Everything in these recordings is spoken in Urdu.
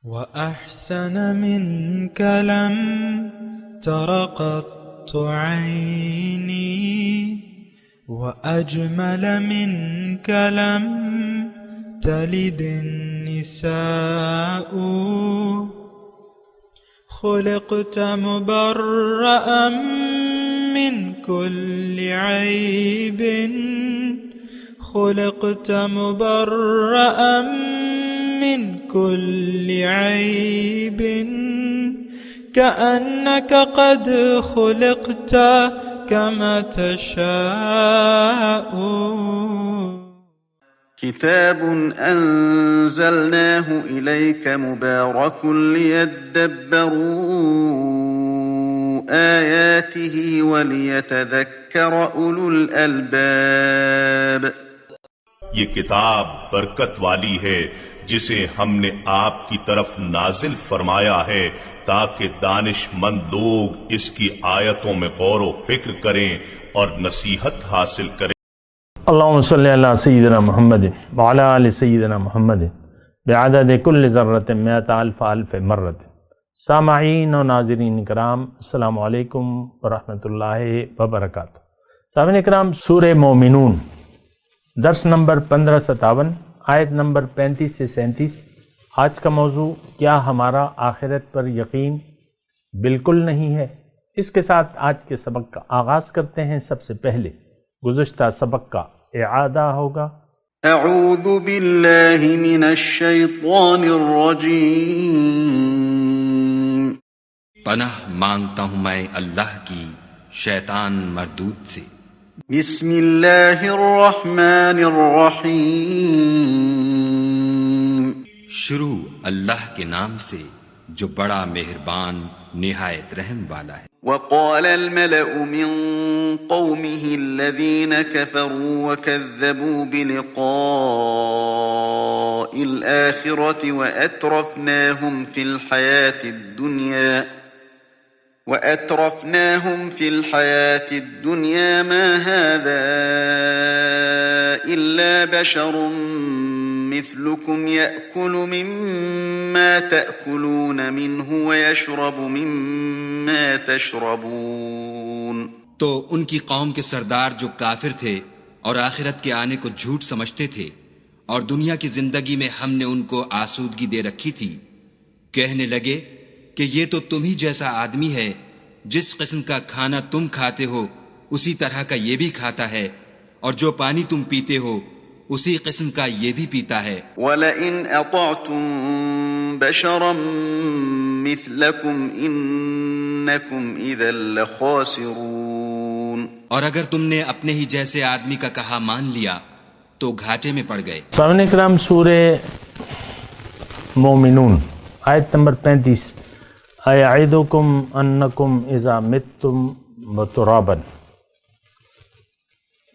وأحسن منك لم تر قط عيني وأجمل منك لم تلد النساء خلقت مبرأ من كل عيب خلقت مبرأ من كل عيب كأنك قد خلقت كما تشاء. كتاب أنزلناه إليك مبارك ليدبروا آياته وليتذكر أولو الألباب. یہ کتاب برکت والی ہے جسے ہم نے آپ کی طرف نازل فرمایا ہے تاکہ دانش مند لوگ اس کی آیتوں میں غور و فکر کریں اور نصیحت حاصل کریں. اللہم صلی علی سیدنا محمد وعلی آل سیدنا محمد بعدد کل ذرۃ مئۃ الف الف مرۃ. سامعین و ناظرین کرام، السلام علیکم ورحمۃ اللہ وبرکاتہ. سامعین کرام، سورہ مومنون درس نمبر 1557 آیت نمبر 35 سے 37. آج کا موضوع کیا ہمارا آخرت پر یقین بالکل نہیں ہے. اس کے ساتھ آج کے سبق کا آغاز کرتے ہیں. سب سے پہلے گزشتہ سبق کا اعادہ ہوگا. اعوذ باللہ من الشیطان الرجیم. پناہ مانگتا ہوں میں اللہ کی شیطان مردود سے. بسم اللہ الرحمن الرحیم. شروع اللہ کے نام سے جو بڑا مہربان نہایت رحم والا ہے. وقال الملأ من قومه الذين كفروا وكذبوا بلقاء الآخرة وأترفناهم في الحياة الدنيا ما هذا إلا بشر مثلكم يأكل مما تأكلون منه ويشرب مما تشربون. تو ان کی قوم کے سردار جو کافر تھے اور آخرت کے آنے کو جھوٹ سمجھتے تھے اور دنیا کی زندگی میں ہم نے ان کو آسودگی دے رکھی تھی، کہنے لگے کہ یہ تو تم ہی جیسا آدمی ہے، جس قسم کا کھانا تم کھاتے ہو اسی طرح کا یہ بھی کھاتا ہے، اور جو پانی تم پیتے ہو اسی قسم کا یہ بھی پیتا ہے. وَلَئِنْ أَطَعْتُمْ بَشَرًا مِثْلَكُمْ إِنَّكُمْ إِذًا لَخَاسِرُونَ. اور اگر تم نے اپنے ہی جیسے آدمی کا کہا مان لیا تو گھاٹے میں پڑ گئے. سامعین کرام، سورہ مومنون آیت نمبر 35. اَیَعِدُکُمْ أَنَّکُمْ اِذَا مِتُّمْ وَتُرَابًا.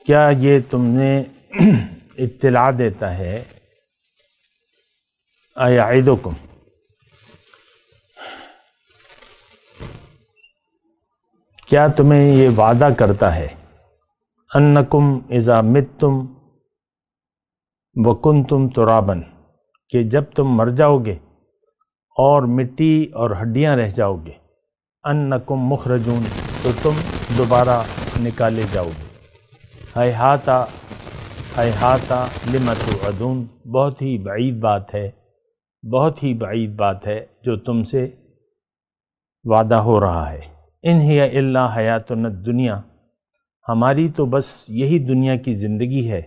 کیا یہ تم نے اطلاع دیتا ہے؟ اَیَعِدُکُمْ، کیا تمہیں یہ وعدہ کرتا ہے؟ انکم اذا متم وکنتم ترابا، کہ جب تم مر جاؤ گے اور مٹی اور ہڈیاں رہ جاؤ گے، انکم مخرجون، تو تم دوبارہ نکالے جاؤ گے. ہیہاتا ہیہاتا لما توعدون، بہت ہی بعید بات ہے، بہت ہی بعید بات ہے جو تم سے وعدہ ہو رہا ہے. ان ہی الا حیاتنا الدنیا، ہماری تو بس یہی دنیا کی زندگی ہے.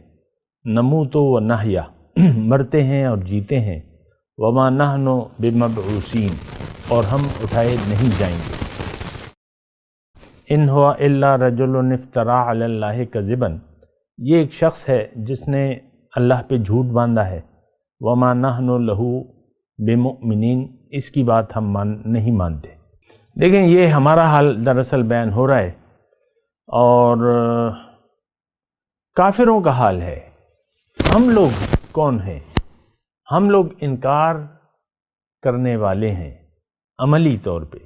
نموت و نحیا، مرتے ہیں اور جیتے ہیں. وما نحن بمبعوثین، اور ہم اٹھائے نہیں جائیں گے. ان ہوا الا رجل افترا علی اللہ کذبا، یہ ایک شخص ہے جس نے اللہ پہ جھوٹ باندھا ہے. وما نحن لہ بمؤمنین، اس کی بات ہم نہیں مانتے. دیکھیں، یہ ہمارا حال دراصل بیان ہو رہا ہے اور کافروں کا حال ہے. ہم لوگ کون ہیں؟ ہم لوگ انکار کرنے والے ہیں عملی طور پہ.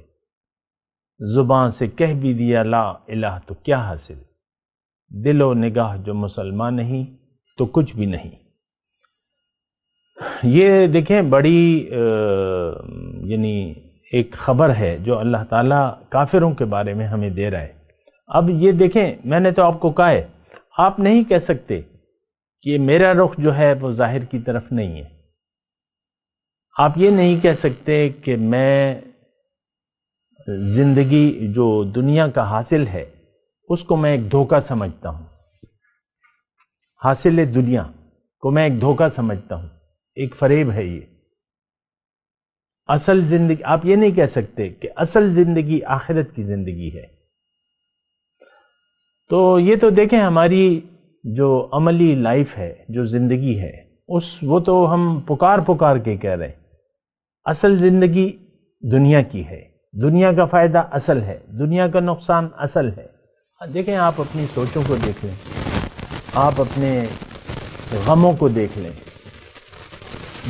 زبان سے کہہ بھی دیا لا الہ تو کیا حاصل، دل و نگاہ جو مسلمان نہیں تو کچھ بھی نہیں. یہ دیکھیں بڑی یعنی ایک خبر ہے جو اللہ تعالیٰ کافروں کے بارے میں ہمیں دے رہا ہے۔ اب یہ دیکھیں، میں نے تو آپ کو کہا ہے، آپ نہیں کہہ سکتے کہ میرا رخ جو ہے وہ ظاہر کی طرف نہیں ہے۔ آپ یہ نہیں کہہ سکتے کہ میں زندگی جو دنیا کا حاصل ہے اس کو میں ایک دھوکہ سمجھتا ہوں، حاصل دنیا کو میں ایک دھوکہ سمجھتا ہوں، ایک فریب ہے یہ۔ اصل زندگی آپ یہ نہیں کہہ سکتے کہ اصل زندگی آخرت کی زندگی ہے۔ تو یہ تو دیکھیں ہماری جو عملی لائف ہے، جو زندگی ہے، وہ تو ہم پکار کے کہہ رہے ہیں۔ اصل زندگی دنیا کی ہے، دنیا کا فائدہ اصل ہے، دنیا کا نقصان اصل ہے۔ دیکھیں آپ اپنی سوچوں کو دیکھ لیں، آپ اپنے غموں کو دیکھ لیں،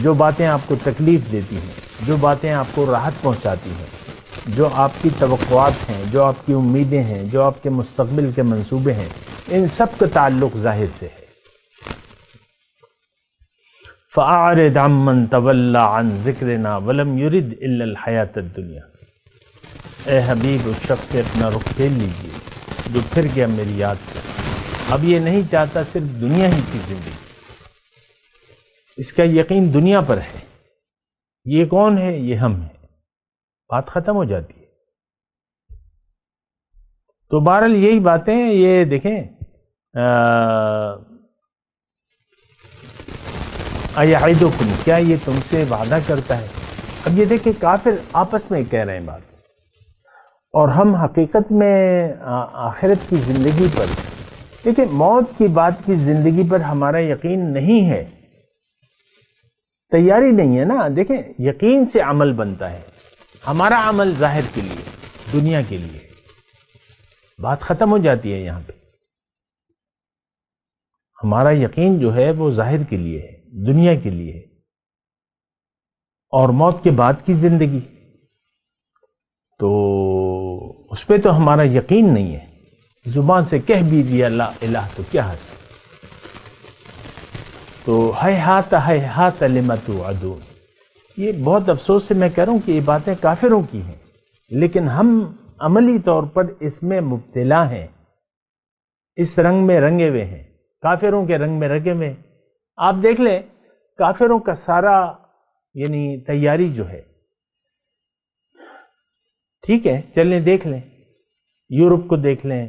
جو باتیں آپ کو تکلیف دیتی ہیں، جو باتیں آپ کو راحت پہنچاتی ہیں، جو آپ کی توقعات ہیں، جو آپ کی امیدیں ہیں، جو آپ کے مستقبل کے منصوبے ہیں، ان سب کا تعلق ظاہر سے ہے۔ فَأَعْرِضْ عَمَّنْ تَوَلَّى عَنْ ذِكْرِنَا وَلَمْ يُرِدْ إِلَّا الْحَيَاةَ الدُّنْيَا۔ اے حبیب اس شخص سے اپنا رخ پھیر لیجیے جو پھر گیا میری یاد سے، اب یہ نہیں چاہتا صرف دنیا ہی کی زندگی، اس کا یقین دنیا پر ہے۔ یہ کون ہے؟ یہ ہم ہیں، بات ختم ہو جاتی ہے۔ تو بہرحال یہی باتیں، یہ دیکھیں اَیَعِدُکُم، کیا یہ تم سے وعدہ کرتا ہے؟ اب یہ دیکھیں کافر آپس میں کہہ رہے ہیں بات، اور ہم حقیقت میں آخرت کی زندگی پر، دیکھیں موت کی بات کی زندگی پر ہمارا یقین نہیں ہے، تیاری نہیں ہے نا۔ دیکھیں یقین سے عمل بنتا ہے، ہمارا عمل ظاہر کے لیے، دنیا کے لیے، بات ختم ہو جاتی ہے یہاں پہ۔ ہمارا یقین جو ہے وہ ظاہر کے لیے ہے، دنیا کے لیے ہے، اور موت کے بعد کی زندگی تو اس پہ تو ہمارا یقین نہیں ہے۔ زبان سے کہہ بھی دیا لا الہ تو کیا حاصل؟ تو ہیہات لما توعدون، یہ بہت افسوس سے میں کہہ رہا ہوں کہ یہ باتیں کافروں کی ہیں، لیکن ہم عملی طور پر اس میں مبتلا ہیں، اس رنگ میں رنگے ہوئے ہیں، کافروں کے رنگ میں رنگے ہوئے ہیں۔ آپ دیکھ لیں کافروں کا سارا یعنی تیاری جو ہے، ٹھیک ہے چلیں دیکھ لیں، یورپ کو دیکھ لیں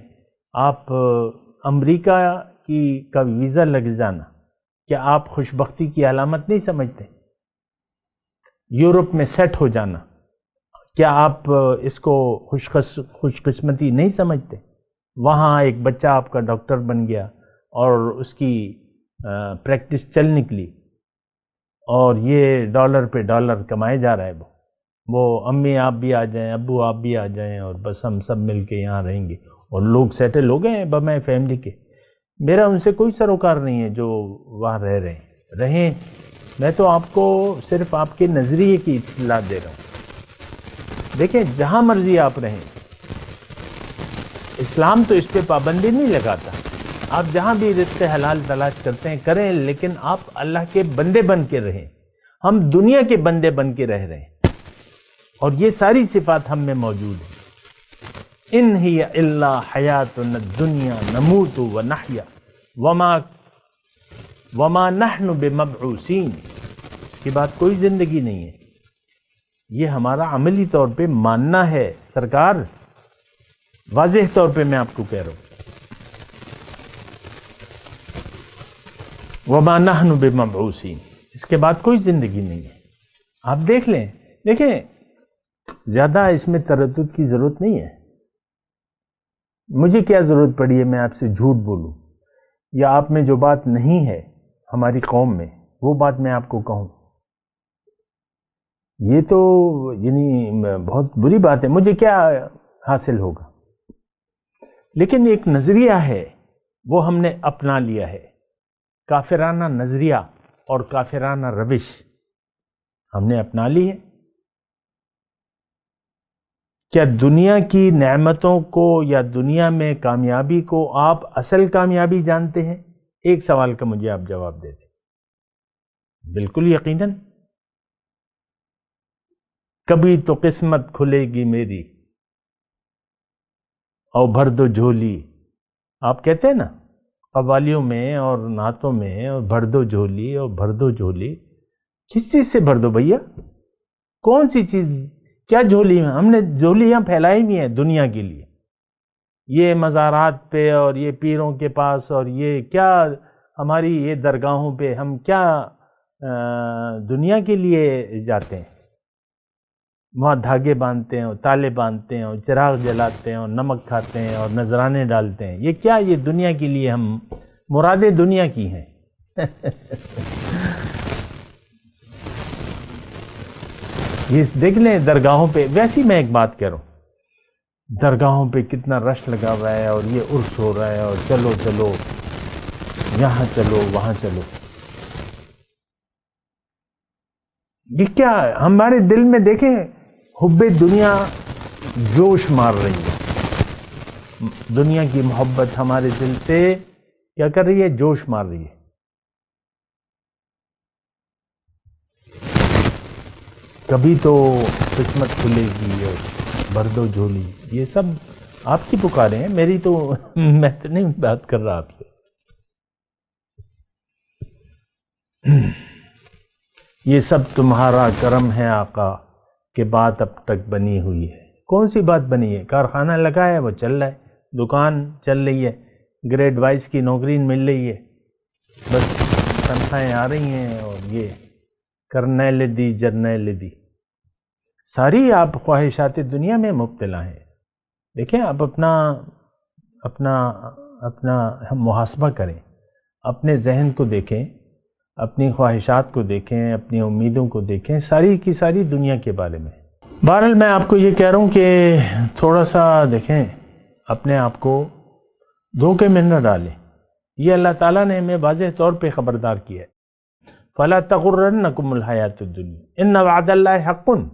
آپ، امریکہ کا ویزا لگ جانا کیا آپ خوش بختی کی علامت نہیں سمجھتے؟ یورپ میں سیٹ ہو جانا کیا آپ اس کو خوش قسمتی نہیں سمجھتے؟ وہاں ایک بچہ آپ کا ڈاکٹر بن گیا اور اس کی پریکٹس چل نکلی، اور یہ ڈالر پہ ڈالر کمائے جا رہا ہے، وہ امی آپ بھی آ جائیں، ابو آپ بھی آ جائیں، اور بس ہم سب مل کے یہاں رہیں گے، اور لوگ سیٹل ہو گئے ہیں بمائے فیملی کے۔ میرا ان سے کوئی سروکار نہیں ہے جو وہاں رہیں، میں تو آپ کو صرف آپ کے نظریے کی اطلاع دے رہا ہوں۔ دیکھیں جہاں مرضی آپ رہیں، اسلام تو اس پہ پابندی نہیں لگاتا، آپ جہاں بھی رزق حلال تلاش کرتے ہیں کریں، لیکن آپ اللہ کے بندے بن کے رہیں۔ ہم دنیا کے بندے بن کے رہ رہے ہیں، اور یہ ساری صفات ہم میں موجود ہیں۔ ان ہی الا حیاتنا الدنیا نموت ونحیا وما نحن بمبعوثین، اس کے بعد کوئی زندگی نہیں ہے۔ یہ ہمارا عملی طور پہ ماننا ہے سرکار، واضح طور پہ میں آپ کو کہہ رہا ہوں، وما نحن بمبعوثین، اس کے بعد کوئی زندگی نہیں ہے۔ آپ دیکھ لیں، دیکھیں زیادہ اس میں تردد کی ضرورت نہیں ہے۔ مجھے کیا ضرورت پڑی ہے میں آپ سے جھوٹ بولوں، یا آپ میں جو بات نہیں ہے ہماری قوم میں وہ بات میں آپ کو کہوں؟ یہ تو یعنی بہت بری بات ہے، مجھے کیا حاصل ہوگا؟ لیکن ایک نظریہ ہے وہ ہم نے اپنا لیا ہے، کافرانہ نظریہ اور کافرانہ روش ہم نے اپنا لی ہے۔ کیا دنیا کی نعمتوں کو یا دنیا میں کامیابی کو آپ اصل کامیابی جانتے ہیں؟ ایک سوال کا مجھے آپ جواب دے دیں۔ بالکل یقیناً. کبھی تو قسمت کھلے گی میری اور بھر دو جھولی. آپ کہتے ہیں نا قوالیوں میں اور نعتوں میں، اور بھر دو جھولی اور بھر دو جھولی. کس چیز سے بھر دو بھیا؟ کون سی چیز؟ کیا جھولی میں؟ ہم نے جھولیاں پھیلائی ہوئی ہیں دنیا کے لیے، یہ مزارات پہ اور یہ پیروں کے پاس، اور یہ کیا ہماری یہ درگاہوں پہ ہم کیا دنیا کے لیے جاتے ہیں. وہاں دھاگے باندھتے ہیں اور تالے باندھتے ہیں اور چراغ جلاتے ہیں اور نمک کھاتے ہیں اور نذرانے ڈالتے ہیں. یہ کیا؟ یہ دنیا کے لیے ہم مرادیں دنیا کی ہیں. یہ دیکھ لیں درگاہوں پہ. ویسی میں ایک بات کہہ رہا ہوں، درگاہوں پہ کتنا رش لگا ہوا ہے، اور یہ عرس ہو رہا ہے، اور چلو چلو یہاں چلو وہاں چلو. یہ کیا ہمارے دل میں دیکھیں حب دنیا جوش مار رہی ہے. دنیا کی محبت ہمارے دل سے کیا کر رہی ہے؟ جوش مار رہی ہے. کبھی تو قسمت کھلے گی اور بھر دو جھولی. یہ سب آپ کی پکاریں ہیں، میری تو میں تو نہیں بات کر رہا آپ سے. یہ سب تمہارا کرم ہے آقا کہ بات اب تک بنی ہوئی ہے. کون سی بات بنی ہے؟ کارخانہ لگا ہے وہ چل رہا ہے، دکان چل رہی ہے، گریڈ وائز کی نوکری مل رہی ہے، بس تنخواہیں آ رہی ہیں، اور یہ کرنیل دی جرنیل دی. ساری آپ خواہشات دنیا میں مبتلا ہیں. دیکھیں آپ اپنا محاسبہ کریں، اپنے ذہن کو دیکھیں، اپنی خواہشات کو دیکھیں، اپنی امیدوں کو دیکھیں، ساری کی ساری دنیا کے بارے میں. بہرحال میں آپ کو یہ کہہ رہا ہوں کہ تھوڑا سا دیکھیں، اپنے آپ کو دھوکے میں نہ ڈالیں. یہ اللہ تعالیٰ نے ہمیں واضح طور پہ خبردار کیا ہے. فَلَا تَغُرَّنَّكُمُ الْحَيَاةُ الدُّنْيَا إِنَّ وَعْدَ اللَّهِ حَقٌّ.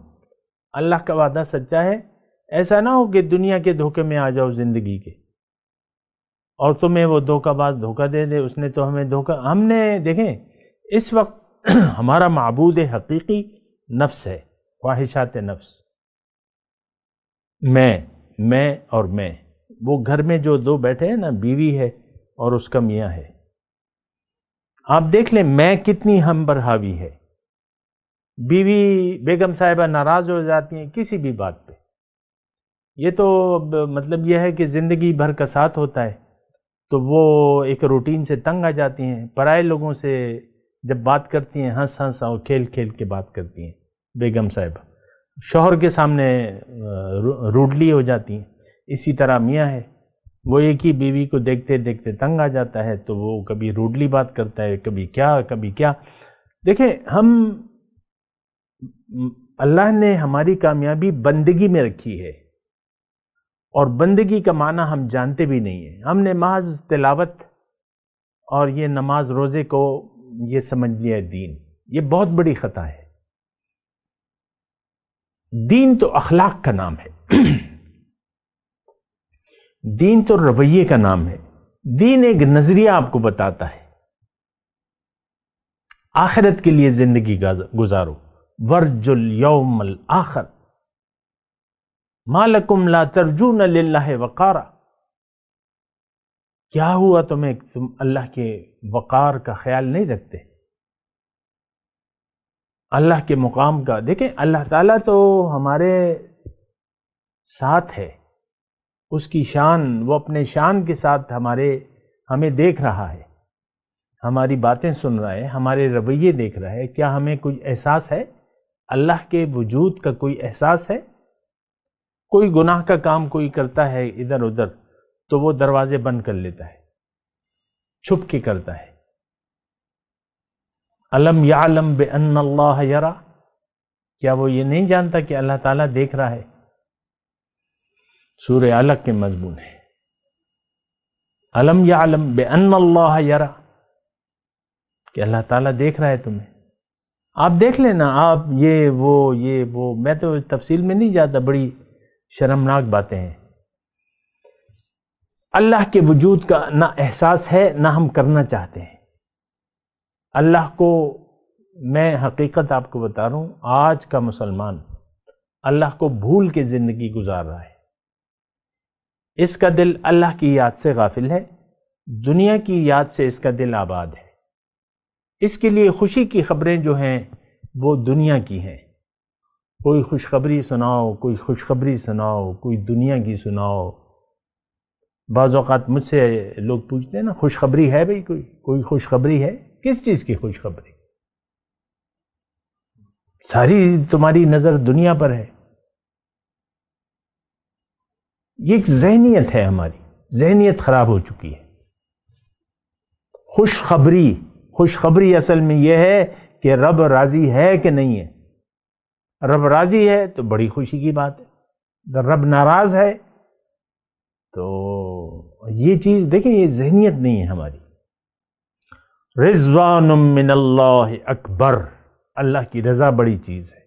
اللہ کا وعدہ سچا ہے. ایسا نہ ہو کہ دنیا کے دھوکے میں آ جاؤ زندگی کے، اور تمہیں وہ دھوکہ باز دھوکہ دے دے. اس نے تو ہمیں دھوکہ، ہم نے دیکھیں اس وقت ہمارا معبود حقیقی نفس ہے، خواہشات نفس. میں اور میں، وہ گھر میں جو دو بیٹھے ہیں نا، بیوی ہے اور اس کا میاں ہے. آپ دیکھ لیں میں کتنی ہم پر حاوی ہے. بیوی بیگم صاحبہ ناراض ہو جاتی ہیں کسی بھی بات پہ. یہ تو مطلب یہ ہے کہ زندگی بھر کا ساتھ ہوتا ہے، تو وہ ایک روٹین سے تنگ آ جاتی ہیں. پرائے لوگوں سے جب بات کرتی ہیں ہنس ہنس اور کھیل کھیل کے بات کرتی ہیں بیگم صاحبہ. شوہر کے سامنے روڈلی ہو جاتی ہیں. اسی طرح میاں ہے، وہ ایک ہی بیوی کو دیکھتے دیکھتے تنگ آ جاتا ہے، تو وہ کبھی روڈلی بات کرتا ہے، کبھی کیا. دیکھیں اللہ نے ہماری کامیابی بندگی میں رکھی ہے، اور بندگی کا معنی ہم جانتے بھی نہیں ہیں. ہم نے محض تلاوت اور یہ نماز روزے کو یہ سمجھ لیا ہے دین. یہ بہت بڑی خطا ہے. دین تو اخلاق کا نام ہے، دین تو رویے کا نام ہے. دین ایک نظریہ آپ کو بتاتا ہے. آخرت کے لیے زندگی گزارو. ورج الیوم الآخر ما لکم لا ترجون للہ وقارا. کیا ہوا تم اللہ کے وقار کا خیال نہیں رکھتے، اللہ کے مقام کا؟ دیکھیں اللہ تعالیٰ تو ہمارے ساتھ ہے، اس کی شان، وہ اپنے شان کے ساتھ ہمیں دیکھ رہا ہے، ہماری باتیں سن رہا ہے، ہمارے رویے دیکھ رہا ہے. کیا ہمیں کوئی احساس ہے؟ اللہ کے وجود کا کوئی احساس ہے؟ کوئی گناہ کا کام کوئی کرتا ہے ادھر ادھر تو وہ دروازے بند کر لیتا ہے، چھپ کے کرتا ہے. الم یعلم بان اللہ یرا، کیا وہ یہ نہیں جانتا کہ اللہ تعالیٰ دیکھ رہا ہے؟ سورہ علق کے مضمون ہے. الم یعلم بان اللہ یرا، کہ اللہ تعالیٰ دیکھ رہا ہے تمہیں. آپ دیکھ لینا، آپ یہ وہ میں تو تفصیل میں نہیں جاتا، بڑی شرمناک باتیں ہیں. اللہ کے وجود کا نہ احساس ہے نہ ہم کرنا چاہتے ہیں. اللہ کو میں حقیقت آپ کو بتا رہا ہوں، آج کا مسلمان اللہ کو بھول کے زندگی گزار رہا ہے. اس کا دل اللہ کی یاد سے غافل ہے، دنیا کی یاد سے اس کا دل آباد ہے. اس کے لیے خوشی کی خبریں جو ہیں وہ دنیا کی ہیں. کوئی خوشخبری سناؤ، کوئی خوشخبری سناؤ، کوئی دنیا کی سناؤ. بعض اوقات مجھ سے لوگ پوچھتے ہیں نا، خوشخبری ہے بھئی؟ کوئی خوشخبری ہے؟ کس چیز کی خوشخبری؟ ساری تمہاری نظر دنیا پر ہے. یہ ایک ذہنیت ہے، ہماری ذہنیت خراب ہو چکی ہے. خوشخبری اصل میں یہ ہے کہ رب راضی ہے کہ نہیں ہے. رب راضی ہے تو بڑی خوشی کی بات ہے. اگر رب ناراض ہے تو یہ چیز دیکھیں، یہ ذہنیت نہیں ہے ہماری. رضوان من اللہ اکبر، اللہ کی رضا بڑی چیز ہے.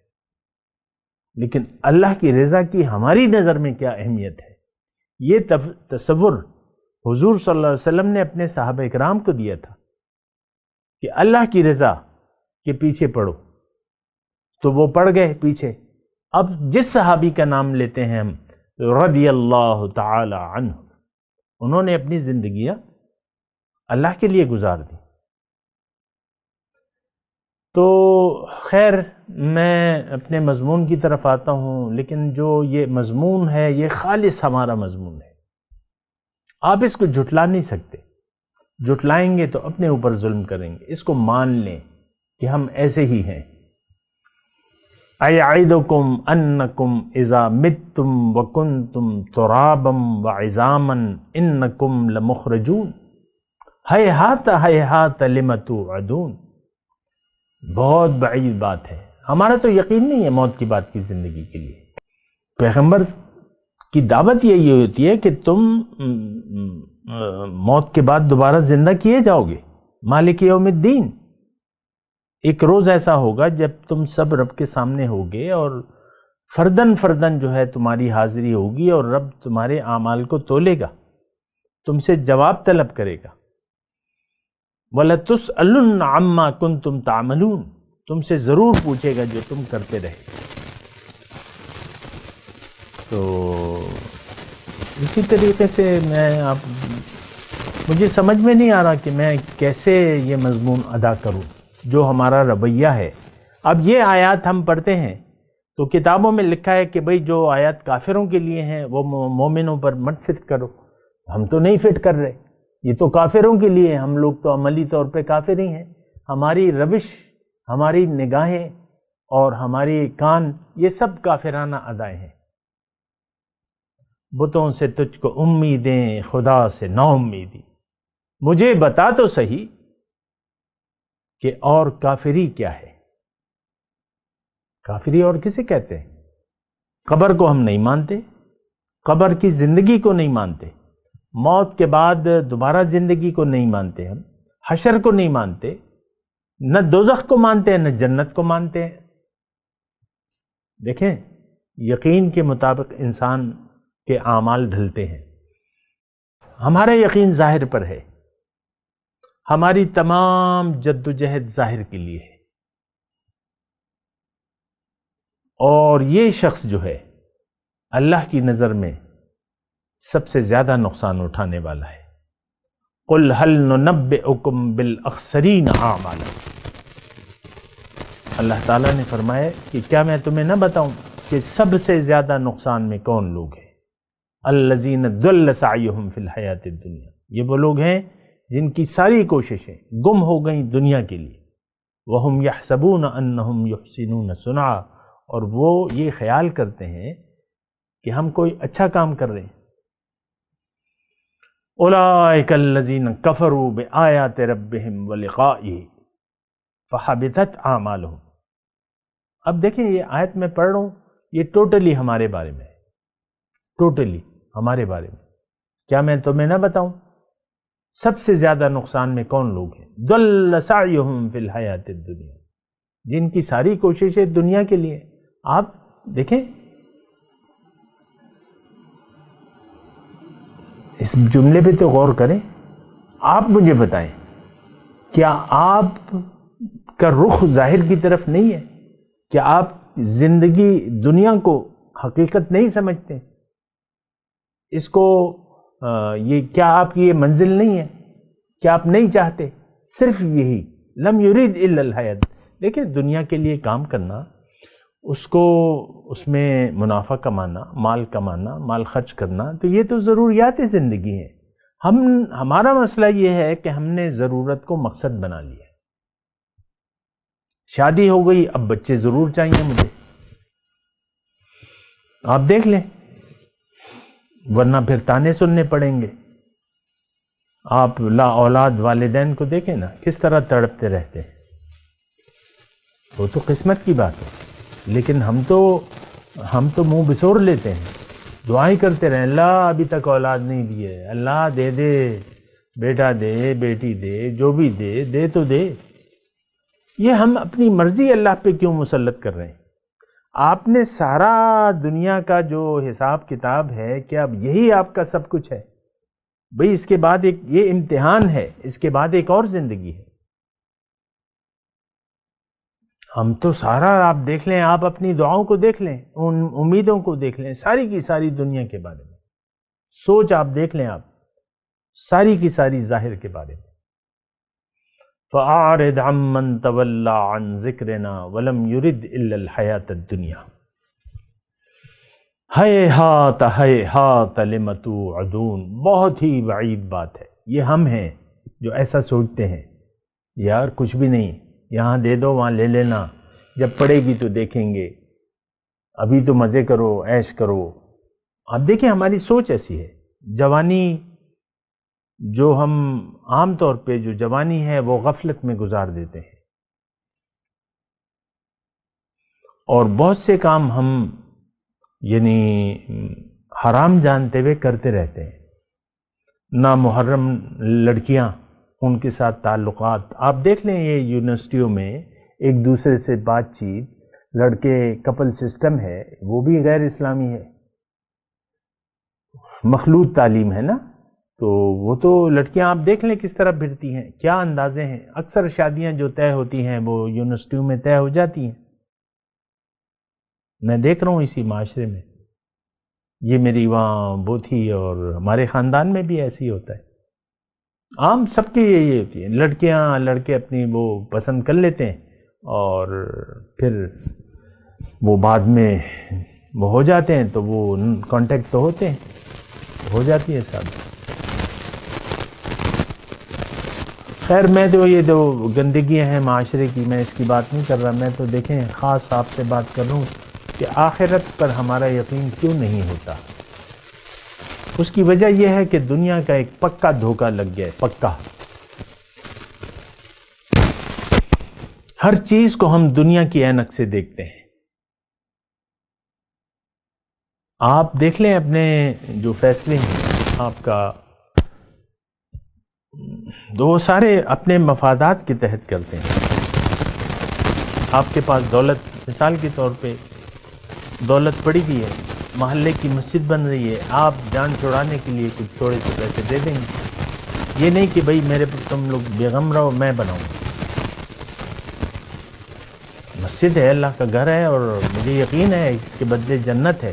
لیکن اللہ کی رضا کی ہماری نظر میں کیا اہمیت ہے، یہ تصور حضور صلی اللہ علیہ وسلم نے اپنے صحابہ کرام کو دیا تھا کہ اللہ کی رضا کے پیچھے پڑھو، تو وہ پڑھ گئے پیچھے. اب جس صحابی کا نام لیتے ہیں ہم، رضی اللہ تعالی عنہ، انہوں نے اپنی زندگیاں اللہ کے لیے گزار دی. تو خیر، میں اپنے مضمون کی طرف آتا ہوں، لیکن جو یہ مضمون ہے یہ خالص ہمارا مضمون ہے. آپ اس کو جھٹلا نہیں سکتے. جھٹلائیں گے تو اپنے اوپر ظلم کریں گے. اس کو مان لیں کہ ہم ایسے ہی ہیں. اَيَعِدُكُمْ أَنَّكُمْ إِذَا مِتْتُمْ وَكُنْتُمْ تُرَابًا وَعِظَامًا إِنَّكُمْ لَمُخْرَجُونَ هَيْهَاتَ هَيْهَاتَ لِمَ تُوعَدُونَ. بہت بعید بات ہے. ہمارا تو یقین نہیں ہے موت کی بات کی زندگی کے لیے. پیغمبر کی دعوت یہی ہوتی ہے کہ تم موت کے بعد دوبارہ زندہ کیے جاؤ گے. مالک یوم الدین، ایک روز ایسا ہوگا جب تم سب رب کے سامنے ہوگے اور فردن جو ہے تمہاری حاضری ہوگی، اور رب تمہارے اعمال کو تولے گا، تم سے جواب طلب کرے گا. وَلَتُسْأَلُنَّ عَمَّا كُنْتُمْ تَعْمَلُونَ، تم سے ضرور پوچھے گا جو تم کرتے رہے. تو اسی طریقے سے مجھے سمجھ میں نہیں آ رہا کہ میں کیسے یہ مضمون ادا کروں جو ہمارا رویہ ہے. اب یہ آیات ہم پڑھتے ہیں تو کتابوں میں لکھا ہے کہ بھئی جو آیات کافروں کے لیے ہیں وہ مومنوں پر مت فٹ کرو. ہم تو نہیں فٹ کر رہے، یہ تو کافروں کے لیے ہیں. ہم لوگ تو عملی طور پہ کافر ہی ہیں. ہماری روش، ہماری نگاہیں اور ہماری کان، یہ سب کافرانہ ادائیں ہیں. بتوں سے تجھ کو امیدیں، خدا سے نا امیدی. مجھے بتا تو صحیح کہ اور کافری کیا ہے. کافری اور کسے کہتے ہیں؟ قبر کو ہم نہیں مانتے، قبر کی زندگی کو نہیں مانتے، موت کے بعد دوبارہ زندگی کو نہیں مانتے، ہم حشر کو نہیں مانتے، نہ دوزخ کو مانتے ہیں نہ جنت کو مانتے ہیں. دیکھیں، یقین کے مطابق انسان کے اعمال ڈھلتے ہیں. ہمارا یقین ظاہر پر ہے، ہماری تمام جد و جہد ظاہر کے لیے ہے. اور یہ شخص جو ہے اللہ کی نظر میں سب سے زیادہ نقصان اٹھانے والا ہے. قُلْ هَلْ نُنَبِّئُكُمْ بِالْأَخْسَرِينَ أَعْمَالًا. اللہ تعالیٰ نے فرمایا کہ کیا میں تمہیں نہ بتاؤں کہ سب سے زیادہ نقصان میں کون لوگ ہیں؟ الَّذِينَ ضَلَّ سَعْيُهُمْ فِي الْحَيَاةِ الدُّنْيَا. یہ وہ لوگ ہیں جن کی ساری کوششیں گم ہو گئیں دنیا کے لیے. وَهُمْ يَحْسَبُونَ أَنَّهُمْ يُحْسِنُونَ صُنْعًا. اور وہ یہ خیال کرتے ہیں کہ ہم کوئی اچھا کام کر رہے ہیں. أُولَئِكَ الَّذِينَ كَفَرُوا بِآيَاتِ رَبِّهِمْ وَلِقَائِهِ فَحَبِطَتْ أَعْمَالُهُمْ. اب دیکھیں، یہ آیت میں پڑھ رہا ہوں، یہ ٹوٹلی ہمارے بارے میں ہے. ٹوٹلی ہمارے بارے میں. کیا میں تمہیں نہ بتاؤں سب سے زیادہ نقصان میں کون لوگ ہیں؟ ضَلَّ سَعْيُهُمْ فِي الْحَيَاةِ الدُّنْيَا. جن کی ساری کوششیں دنیا کے لیے. آپ دیکھیں، اس جملے پہ تو غور کریں. آپ مجھے بتائیں، کیا آپ کا رخ ظاہر کی طرف نہیں ہے؟ کہ آپ زندگی دنیا کو حقیقت نہیں سمجھتے؟ اس کو یہ کیا آپ کی یہ منزل نہیں ہے؟ کیا آپ نہیں چاہتے صرف یہی لم یرید الا الحیات؟ دیکھیں دنیا کے لیے کام کرنا، اس میں منافع کمانا، مال خرچ کرنا، تو یہ تو ضروریات زندگی ہیں۔ ہمارا مسئلہ یہ ہے کہ ہم نے ضرورت کو مقصد بنا لیا۔ شادی ہو گئی، اب بچے ضرور چاہیے مجھے، آپ دیکھ لیں، ورنہ پھر تانے سننے پڑیں گے۔ آپ لا اولاد والدین کو دیکھیں نا، کس طرح تڑپتے رہتے ہیں۔ وہ تو قسمت کی بات ہے، لیکن ہم تو منہ بسور لیتے ہیں، دعائیں کرتے رہیں، اللہ ابھی تک اولاد نہیں دی ہے، اللہ دے دے، بیٹا دے، بیٹی دے، جو بھی دے تو دے۔ یہ ہم اپنی مرضی اللہ پہ کیوں مسلط کر رہے ہیں؟ آپ نے سارا دنیا کا جو حساب کتاب ہے کہ اب یہی آپ کا سب کچھ ہے بھئی، اس کے بعد یہ امتحان ہے، اس کے بعد ایک اور زندگی ہے۔ ہم تو سارا، آپ دیکھ لیں، آپ اپنی دعاؤں کو دیکھ لیں، ان امیدوں کو دیکھ لیں، ساری کی ساری دنیا کے بارے میں سوچ آپ دیکھ لیں، آپ ساری کی ساری ظاہر کے بارے میں۔ فَأَعْرِضْ عَمَّنْ تَوَلَّى عَنْ ذِكْرِنَا وَلَمْ يُرِدْ إِلَّا الْحَيَاةَ الدُّنْيَا هَيْهَاتَ لِمَ تُوعَدُونَ۔ بہت ہی بعید بات ہے، یہ ہم ہیں جو ایسا سوچتے ہیں، یار کچھ بھی نہیں، یہاں دے دو وہاں لے لینا، جب پڑے گی تو دیکھیں گے، ابھی تو مزے کرو، عیش کرو۔ آپ دیکھیں ہماری سوچ ایسی ہے۔ جوانی جو ہم عام طور پہ جو جوانی ہے وہ غفلت میں گزار دیتے ہیں، اور بہت سے کام ہم یعنی حرام جانتے ہوئے کرتے رہتے ہیں۔ نامحرم لڑکیاں، ان کے ساتھ تعلقات، آپ دیکھ لیں، یہ یونیورسٹیوں میں ایک دوسرے سے بات چیت، لڑکے کپل سسٹم ہے، وہ بھی غیر اسلامی ہے، مخلوط تعلیم ہے نا، تو وہ تو لڑکیاں آپ دیکھ لیں کس طرح پھرتی ہیں، کیا اندازے ہیں۔ اکثر شادیاں جو طے ہوتی ہیں وہ یونیورسٹیوں میں طے ہو جاتی ہیں، میں دیکھ رہا ہوں اسی معاشرے میں، یہ میری وہاں وہ تھی، اور ہمارے خاندان میں بھی ایسی ہوتا ہے، عام سب کی یہی ہوتی ہے، لڑکیاں لڑکے اپنی وہ پسند کر لیتے ہیں، اور پھر وہ بعد میں وہ ہو جاتے ہیں، تو وہ کانٹیکٹ تو ہوتے ہیں، ہو جاتی ہے شادی۔ خیر میں تو یہ جو گندگیاں ہیں معاشرے کی، میں اس کی بات نہیں کر رہا، میں تو دیکھیں خاص آپ سے بات کر رہا ہوں کہ آخرت پر ہمارا یقین کیوں نہیں ہوتا۔ اس کی وجہ یہ ہے کہ دنیا کا ایک پکا دھوکہ لگ گیا ہے، پکا۔ ہر چیز کو ہم دنیا کی عینک سے دیکھتے ہیں۔ آپ دیکھ لیں اپنے جو فیصلے ہیں آپ کا، وہ سارے اپنے مفادات کے تحت کرتے ہیں۔ آپ کے پاس دولت، مثال کے طور پہ دولت پڑی ہوئی ہے، محلے کی مسجد بن رہی ہے، آپ جان چھڑانے کے لیے کچھ تھوڑے سے پیسے دے دیں گے، یہ نہیں کہ بھئی میرے پر تم لوگ بیغم رہو، میں بناؤں۔ مسجد ہے، اللہ کا گھر ہے، اور مجھے یقین ہے اس کے بدلے جنت ہے،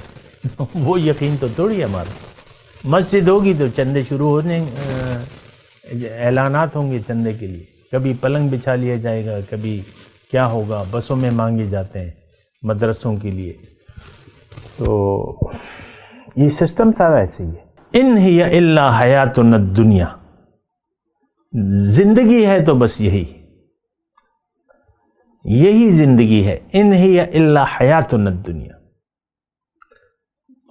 وہ یقین تو تھوڑی ہے ہمارا۔ مسجد ہوگی تو چندے شروع ہونے، اعلانات ہوں گے چندے کے لیے، کبھی پلنگ بچھا لیا جائے گا، کبھی کیا ہوگا، بسوں میں مانگے جاتے ہیں مدرسوں کے لیے، تو یہ سسٹم سارا ایسے ہی ہے۔ ان ہی الا حیاتنا الدنیا، زندگی ہے تو بس یہی زندگی ہے، ان ہی الا حیاتنا الدنیا،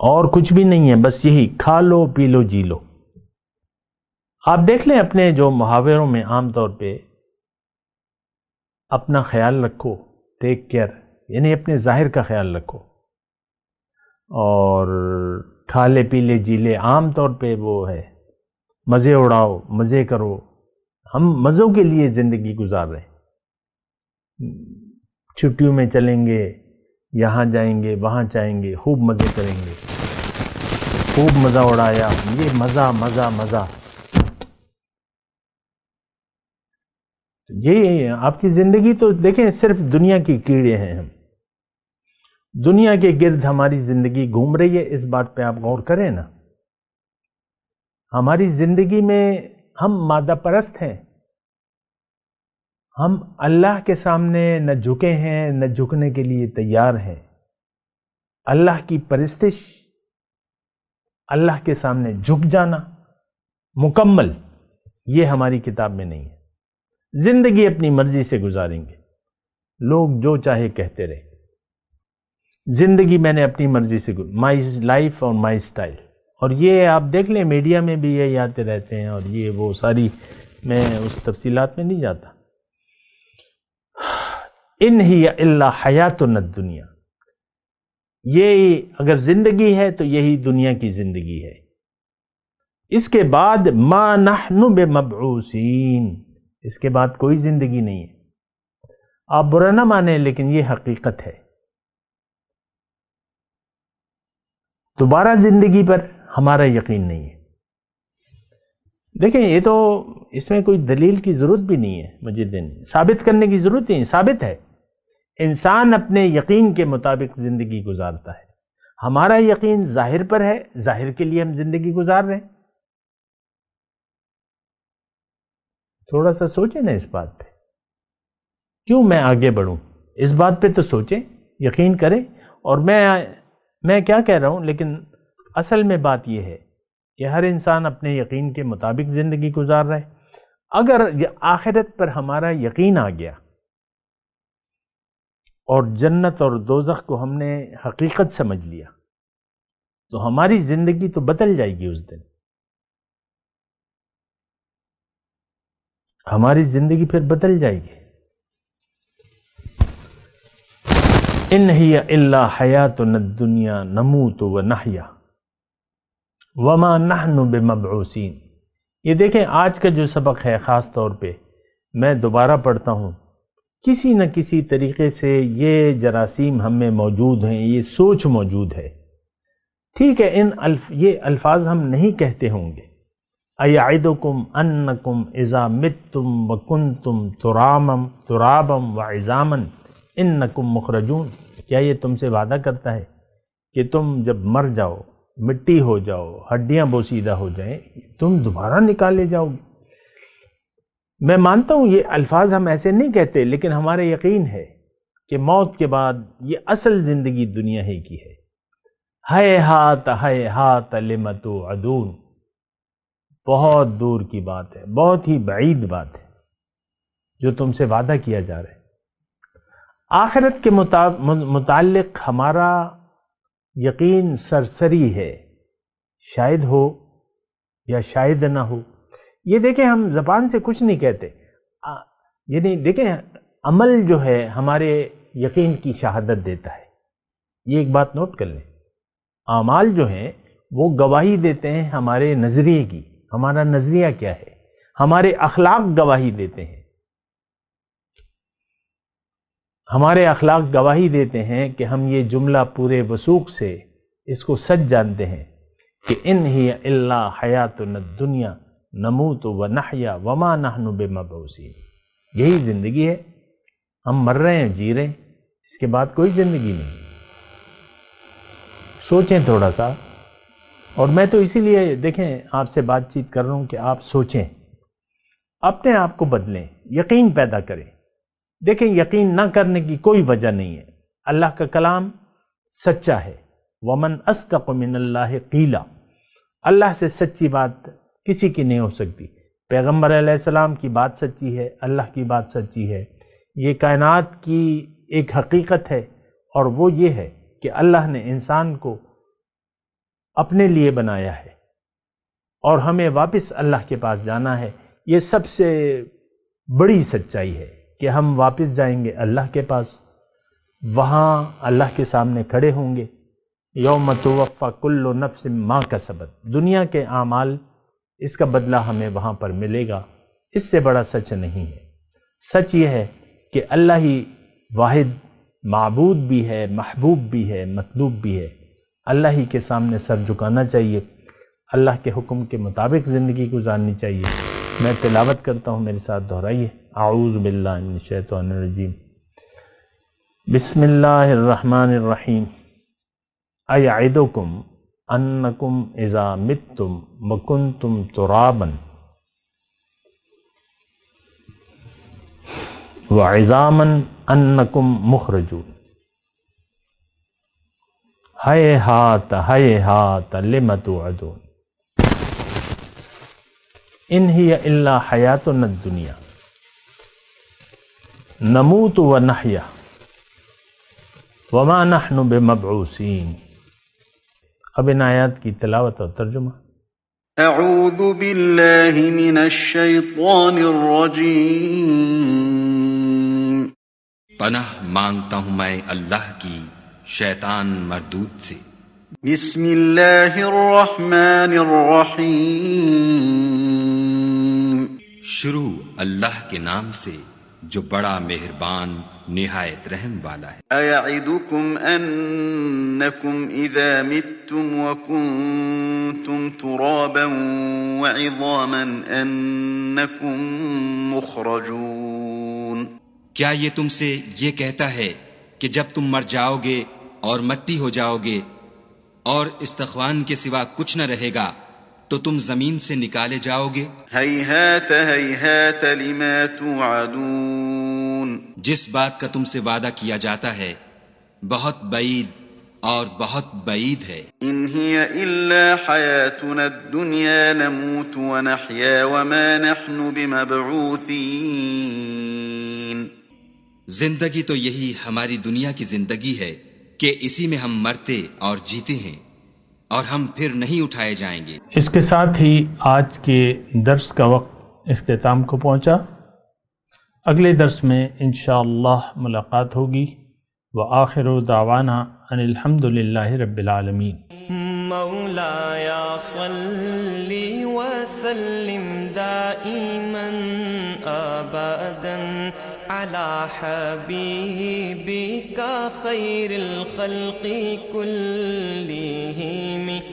اور کچھ بھی نہیں ہے، بس یہی، کھا لو پی لو جی لو۔ آپ دیکھ لیں اپنے جو محاوروں میں عام طور پہ، اپنا خیال رکھو، ٹیک کیئر، یعنی اپنے ظاہر کا خیال رکھو، اور کھا لے پی لے جی لے، عام طور پہ وہ ہے مزے اڑاؤ، مزے کرو۔ ہم مزوں کے لیے زندگی گزار رہے ہیں، چھٹیوں میں چلیں گے، یہاں جائیں گے، وہاں جائیں گے، خوب مزے کریں گے، خوب مزہ اڑایا، یہ مزہ مزہ مزہ۔ یہی آپ کی زندگی تو دیکھیں صرف دنیا کی کیڑے ہیں، ہم دنیا کے گرد ہماری زندگی گھوم رہی ہے. اس بات پہ آپ غور کریں نا. ہماری زندگی میں ہم مادہ پرست ہیں. ہم اللہ کے سامنے نہ جھکے ہیں نہ جھکنے کے لیے تیار ہیں. اللہ کی پرستش، اللہ کے سامنے جھک جانا مکمل، یہ ہماری کتاب میں نہیں ہے. زندگی اپنی مرضی سے گزاریں گے، لوگ جو چاہے کہتے رہے. زندگی میں نے اپنی مرضی سے مائی لائف اور مائی سٹائل. اور یہ آپ دیکھ لیں میڈیا میں بھی یہ آتے رہتے ہیں، اور یہ وہ ساری، میں اس تفصیلات میں نہیں جاتا. ان ہی الا حیاتنا الدنیا، یہ اگر زندگی ہے تو یہی دنیا کی زندگی ہے. اس کے بعد ما نحن بمبعوثین، اس کے بعد کوئی زندگی نہیں ہے. آپ برا نہ مانیں لیکن یہ حقیقت ہے. دوبارہ زندگی پر ہمارا یقین نہیں ہے. دیکھیں یہ تو اس میں کوئی دلیل کی ضرورت بھی نہیں ہے، مجھے ثابت کرنے کی ضرورت نہیں، ثابت ہے. انسان اپنے یقین کے مطابق زندگی گزارتا ہے. ہمارا یقین ظاہر پر ہے، ظاہر کے لیے ہم زندگی گزار رہے ہیں. تھوڑا سا سوچیں نا اس بات پہ. کیوں میں آگے بڑھوں؟ اس بات پہ تو سوچیں، یقین کریں. اور میں کیا کہہ رہا ہوں، لیکن اصل میں بات یہ ہے کہ ہر انسان اپنے یقین کے مطابق زندگی گزار رہا ہے. اگر آخرت پر ہمارا یقین آ گیا اور جنت اور دوزخ کو ہم نے حقیقت سمجھ لیا تو ہماری زندگی تو بدل جائے گی. اس دن ہماری زندگی پھر بدل جائے گی. ان ہی الا حیاتنا الدنیا نموت ونحیا وما نحن بمبعوثین. یہ دیکھیں آج کا جو سبق ہے، خاص طور پہ میں دوبارہ پڑھتا ہوں، کسی نہ کسی طریقے سے یہ جراثیم ہم میں موجود ہیں، یہ سوچ موجود ہے. ٹھیک ہے، یہ الفاظ ہم نہیں کہتے ہوں گے. ایعدکم انکم اذا متم وکنتم ترابا وعظاما انکم مخرجون. کیا یہ تم سے وعدہ کرتا ہے کہ تم جب مر جاؤ، مٹی ہو جاؤ، ہڈیاں بوسیدہ ہو جائیں، تم دوبارہ نکالے جاؤ گے؟ میں مانتا ہوں یہ الفاظ ہم ایسے نہیں کہتے، لیکن ہمارا یقین ہے کہ موت کے بعد یہ اصل زندگی دنیا ہی کی ہے. ہیہات لم توعدون، بہت دور کی بات ہے، بہت ہی بعید بات ہے جو تم سے وعدہ کیا جا رہا ہے. آخرت کے متعلق ہمارا یقین سرسری ہے، شاید ہو یا شاید نہ ہو. یہ دیکھیں ہم زبان سے کچھ نہیں کہتے، یعنی دیکھیں عمل جو ہے ہمارے یقین کی شہادت دیتا ہے. یہ ایک بات نوٹ کر لیں، اعمال جو ہیں وہ گواہی دیتے ہیں ہمارے نظریے کی. ہمارا نظریہ کیا ہے؟ ہمارے اخلاق گواہی دیتے ہیں. ہمارے اخلاق گواہی دیتے ہیں کہ ہم یہ جملہ پورے وثوق سے اس کو سچ جانتے ہیں کہ ان ہی الا حیاتنا الدنیا نموت ونحیا وما نحن بمبعوثین. یہی زندگی ہے، ہم مر رہے ہیں، جی رہے ہیں، اس کے بعد کوئی زندگی نہیں. سوچیں تھوڑا سا. اور میں تو اسی لیے دیکھیں آپ سے بات چیت کر رہا ہوں کہ آپ سوچیں، اپنے آپ کو بدلیں، یقین پیدا کریں. دیکھیں یقین نہ کرنے کی کوئی وجہ نہیں ہے. اللہ کا کلام سچا ہے. ومن اصدق من اللہ قیلا، اللہ سے سچی بات کسی کی نہیں ہو سکتی. پیغمبر علیہ السلام کی بات سچی ہے، اللہ کی بات سچی ہے. یہ کائنات کی ایک حقیقت ہے، اور وہ یہ ہے کہ اللہ نے انسان کو اپنے لیے بنایا ہے اور ہمیں واپس اللہ کے پاس جانا ہے. یہ سب سے بڑی سچائی ہے کہ ہم واپس جائیں گے اللہ کے پاس. وہاں اللہ کے سامنے کھڑے ہوں گے. یوم توفی کل نفس ما کسبت، دنیا کے اعمال، اس کا بدلہ ہمیں وہاں پر ملے گا. اس سے بڑا سچ نہیں ہے. سچ یہ ہے کہ اللہ ہی واحد معبود بھی ہے، محبوب بھی ہے، مطلوب بھی ہے. اللہ ہی کے سامنے سر جھکانا چاہیے، اللہ کے حکم کے مطابق زندگی گزارنی چاہیے. میں تلاوت کرتا ہوں، میرے ساتھ دہرائیے۔ اعوذ باللہ من الشیطان الرجیم، بسم اللہ الرحمن الرحیم۔ ایعدکم انکم اذا متم وکنتم ترابا وعظاما انکم مخرجون، ہیہات ہیہات لم توعدون، ان ہی الا حیاتنا الدنیا نموت ونحیا وما نحن بمبعوثین۔ اب ان آیات کی تلاوت اور ترجمہ۔ اعوذ باللہ من الشیطان الرجیم۔ پناہ مانگتا ہوں میں اللہ کی شیطان مردود سے۔ بسم اللہ الرحمن الرحیم۔ شروع اللہ کے نام سے جو بڑا مہربان نہایت رحم والا ہے۔ ایعدکم انکم اذا متم وکنتم ترابا وعظاما انکم مخرجون۔ کیا یہ تم سے یہ کہتا ہے کہ جب تم مر جاؤ گے اور مٹی ہو جاؤ گے اور استخوان کے سوا کچھ نہ رہے گا تو تم زمین سے نکالے جاؤ گے؟ ہیہات ہیہات لما توعدون۔ جس بات کا تم سے وعدہ کیا جاتا ہے بہت بعید اور بہت بعید ہے۔ ان ہی الا حیاتنا الدنیا نموت ونحیا وما نحن بمبعوثین۔ زندگی تو یہی ہماری دنیا کی زندگی ہے کہ اسی میں ہم مرتے اور جیتے ہیں اور ہم پھر نہیں اٹھائے جائیں گے۔ اس کے ساتھ ہی آج کے درس کا وقت اختتام کو پہنچا۔ اگلے درس میں انشاءاللہ ملاقات ہوگی۔ وآخر دعوانا ان الحمد للہ رب العالمین۔ مولاي صل وسلم دائما ابدا على حبيبك خير الخلق كلهم